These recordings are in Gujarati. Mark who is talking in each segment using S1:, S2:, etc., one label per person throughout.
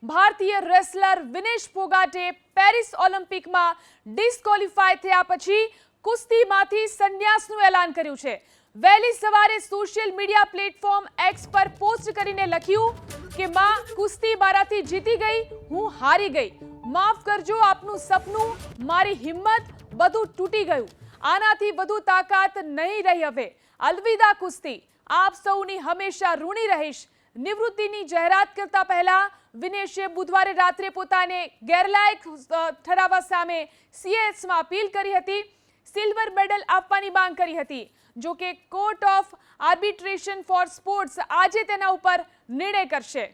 S1: ભારતીય રેસલર વિનેશ ફોગાટે પેરિસ ઓલિમ્પિકમાં ડિસ્ક્વોલિફાય થયા પછી કુસ્તીમાંથી સંન્યાસનું એલાન કર્યું છે। વહેલી સવારે સોશિયલ મીડિયા પ્લેટફોર્મ એક્સ પર પોસ્ટ કરીને લખ્યું કે માં કુસ્તી મારાથી જીતી ગઈ, હું હારી ગઈ, માફ કરજો, આપનું સપનું, મારી હિંમત બધું તૂટી ગયું, આનાથી વધુ તાકાત નહીં રહી, હવે અલવિદા કુસ્તી, આપ સૌની હંમેશા ઋણી રહીશ। નિવૃત્તિની જાહેરાત કરતા પહેલા વિનેશે બુધવારે રાત્રે પોતાને ગેરલાયક ઠરાવવા સામે સીએસમાં અપીલ કરી હતી, સિલ્વર મેડલ આપવાની માંગ કરી હતી। જો કે court of arbitration for sports આજે તેના ઉપર નિર્ણય કરશે।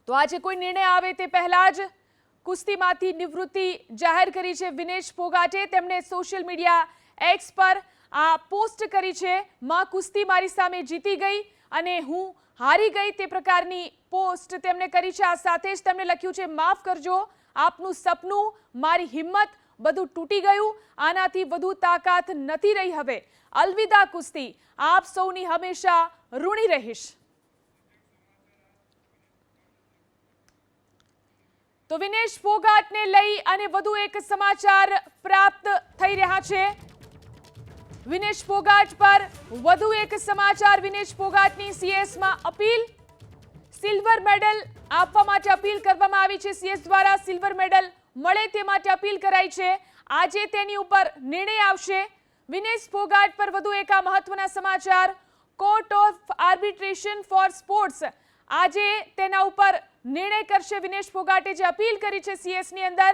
S1: તો આજે કોઈ નિર્ણય આવે તે પહેલા જ કુસ્તીમાંથી નિવૃત્તિ જાહેર કરી છે વિનેશ ફોગાટે। તેમણે સોશિયલ મીડિયા એક્સ પર આ પોસ્ટ કરી છે, માં કુસ્તી મારી સામે જીતી ગઈ અને હું હારી ગઈ, તે પ્રકારની પોસ્ટ તેમણે કરી છે। આ સાથે જ તેમણે લખ્યું છે, માફ કરજો, આપનું સપનું, મારી હિંમત બધું તૂટી ગયું, આનાથી વધુ તાકાત નથી રહી, હવે અલવિદા કુસ્તી, આપ સૌની હંમેશા ઋણી રહીશ। તો વિનેશ ફોગાટને લઈ અને વધુ એક સમાચાર પ્રાપ્ત થઈ રહ્યા છે। વિનેશ ફોગાટ પર વધુ એક સમાચાર, વિનેશ ફોગાટની સીએસમાં અપીલ, સિલ્વર મેડલ આપવા માટે અપીલ કરવામાં આવી છે। સીએસ દ્વારા સિલ્વર મેડલ મળે તે માટે અપીલ કરાઈ છે। આજે તેની ઉપર નિર્ણય આવશે। વિનેશ ફોગાટ પર વધુ એક આ મહત્વના સમાચાર, court of arbitration for sports આજે તેના ઉપર નિર્ણય કરશે। વિનેશ ફોગાટે જે અપીલ કરી છે સીએસની અંદર,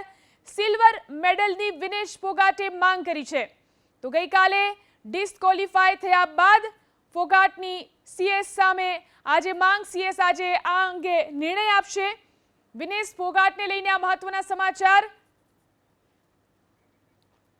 S1: સિલ્વર મેડલની વિનેશ ફોગાટે માંગ કરી છે। તો ગઈકાલે ડિસ્ક્વોલિફાય થયા બાદ ફોગાટની સીએસ સામે આજે માંગ, સીએસ આજે આ અંગે નિર્ણય આપશે। વિનેશ ફોગાટને લઈને આ મહત્વના સમાચાર।